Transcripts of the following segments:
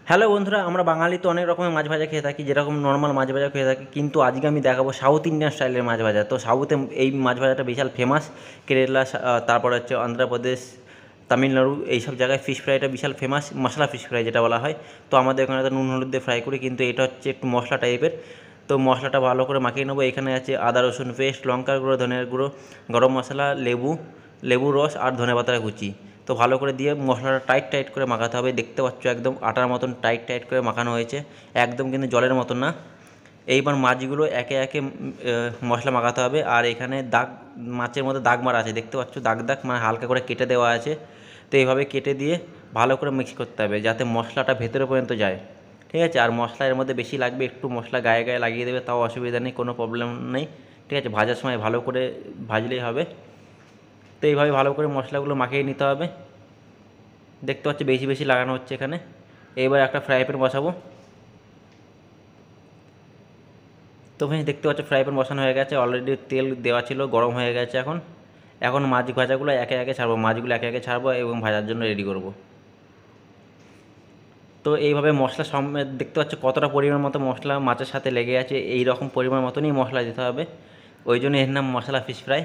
Hello বন্ধুরা, আমরা বাঙালি তো অনেক রকমের মাছ ভাজা খেয়ে থাকি, যেরকম নর্মাল মাছ ভাজা খেয়ে থাকি, কিন্তু আজকে আমি দেখাবো সাউথ ইন্ডিয়ান স্টাইলের মাছ ভাজা। তো সাউথে এই মাছ ভাজাটা বিশাল ফেমাস। কেরালা, তারপর হচ্ছে অন্ধ্রপ্রদেশ, তামিলনাড়ু, এইসব জায়গায় ফিশ ফ্রাইটা বিশাল ফেমাস, মশলা ফিশ ফ্রাই যেটা বলা হয়। তো আমাদের এখানে তো নুন হলুদ দিয়ে ফ্রাই করি, কিন্তু এটা হচ্ছে একটু মশলা টাইপের। তো মশলাটা ভালো করে মাখিয়ে নেবো। এখানে আছে আদা রসুন পেস্ট, লঙ্কার গুঁড়ো, ধনের গুঁড়ো, গরম মশলা, লেবুর রস আর ধনেপাতার কুচি। তো ভালো করে দিয়ে মশলাটা টাইট টাইট করে মাখাতে হবে। দেখতে পাচ্ছ একদম আটার মতন টাইট টাইট করে মাখানো হয়েছে, একদম কিন্তু জলের মতন না। এইবার মাছগুলো একে একে মশলা মাখাতে হবে। আর এখানে মাছের মধ্যে দাগ মারা আছে, দেখতে পাচ্ছ দাগ দাগ, মানে হালকা করে কেটে দেওয়া আছে। তো এইভাবে কেটে দিয়ে ভালো করে মিক্স করতে হবে, যাতে মশলাটা ভেতরে পর্যন্ত যায়। ঠিক আছে, আর মশলা এর মধ্যে বেশি লাগবে, একটু মশলা গায়ে গায়ে লাগিয়ে দেবে, তাও অসুবিধা নেই, কোনো প্রবলেম নেই। ঠিক আছে, ভাজার সময় ভালো করে ভাজলেই হবে। তো এইভাবে ভালো করে মশলাগুলো মাখিয়ে নিতে হবে। দেখতে পাচ্ছি বেশি বেশি লাগানো হচ্ছে এখানে। এবার একটা ফ্রাই প্যান বসাবো। তো ভাই দেখতে পাচ্ছ ফ্রাই প্যান বসানো হয়ে গেছে, অলরেডি তেল দেওয়া ছিল, গরম হয়ে গেছে। এখন এখন মাছ ভাজাগুলো একে একে ছাড়বো, মাছগুলো একে একে ছাড়বো এবং ভাজার জন্য রেডি করব। তো এইভাবে মশলা সমেত দেখতে পাচ্ছ কতটা পরিমাণ মতো মশলা মাছের সাথে লেগে আছে, এই রকম পরিমাণ মতনই মশলা দিতে হবে। ওই জন্য এর নাম মশলা ফিশ ফ্রাই।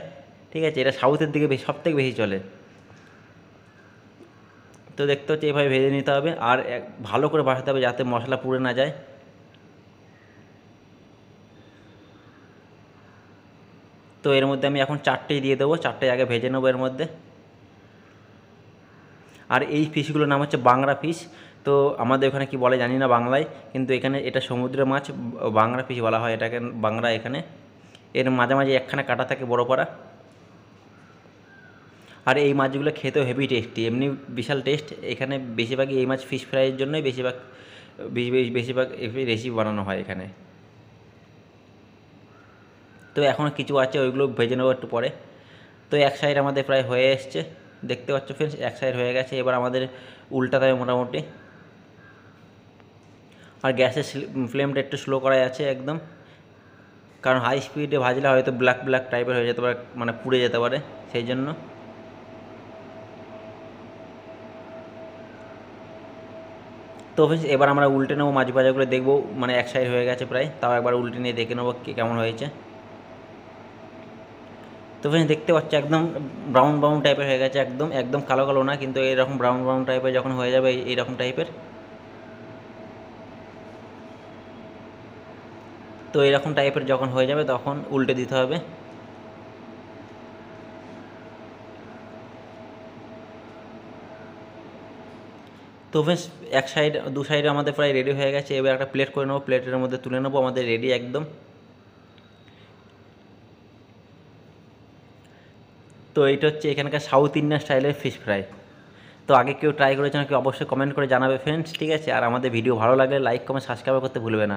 ঠিক আছে, এটা সাউথের দিকে বেশি, সবথেকে বেশি চলে। তো দেখতে হচ্ছে এইভাবে ভেজে নিতে হবে, আর ভালো করে ভাজতে হবে যাতে মশলা পুড়ে না যায়। তো এর মধ্যে আমি এখন চারটেই দিয়ে দেবো, চারটে আগে ভেজে নেবো এর মধ্যে। আর এই ফিশগুলোর নাম হচ্ছে বাংরা ফিশ। তো আমাদের ওখানে কি বলে জানি না বাংলায়, কিন্তু এখানে এটা সমুদ্রের মাছ, বাংরা ফিশ বলা হয় এটাকে, বাংরা। এখানে এর মাঝামাঝি একখানা কাটা থাকে বড় পাড়া। আর এই মাছগুলো খেতেও হেভি টেস্টি, এমনি বিশাল টেস্ট। এখানে বেশিরভাগই এই মাছ ফিশ ফ্রাইয়ের জন্যই বেশিরভাগ রেসিপি বানানো হয় এখানে। তো এখনও কিছু আছে, ওইগুলো ভেজে নেবো একটু পরে। তো এক সাইড আমাদের প্রায় হয়ে এসছে, দেখতে পাচ্ছ ফ্রেন্ডস, এক সাইড হয়ে গেছে। এবার আমাদের উল্টাতে হবে মোটামুটি। আর গ্যাসের ফ্লেমটা একটু স্লো করাই আছে একদম, কারণ হাই স্পিডে ভাজলে হয়তো ব্ল্যাক ব্ল্যাক টাইপের হয়ে যেতে পারে, মানে পুড়ে যেতে পারে, সেই জন্য। তো ফ্রেন্ডস এবার আমরা উল্টে নেবো, মাছ ভাজাগুলো দেখবো, মানে এক সাইড হয়ে গেছে প্রায়, তাও একবার উল্টে নিয়ে দেখে নেবো কেমন হয়েছে। তো ফ্রেন্ডস দেখতে পাচ্ছ একদম ব্রাউন ব্রাউন টাইপের হয়ে গেছে, একদম একদম কালো কালো না, কিন্তু এইরকম ব্রাউন ব্রাউন টাইপের যখন হয়ে যাবে, এইরকম টাইপের। তো এরকম টাইপের যখন হয়ে যাবে তখন উল্টে দিতে হবে। তো ফ্রেন্ডস এক সাইড দু সাইডে আমাদের প্রায় রেডি হয়ে গেছে। এবার একটা প্লেট করে নেবো, প্লেটের মধ্যে তুলে নেবো, আমাদের রেডি একদম। তো এইটা হচ্ছে এখানকার সাউথ ইন্ডিয়ান স্টাইলের ফিশ ফ্রাই। তো আগে কেউ ট্রাই করেছেন কি অবশ্যই কমেন্ট করে জানাবে ফ্রেন্ডস, ঠিক আছে। আর আমাদের ভিডিও ভালো লাগলে লাইক কমেন্ট সাবস্ক্রাইব করতে ভুলবে না।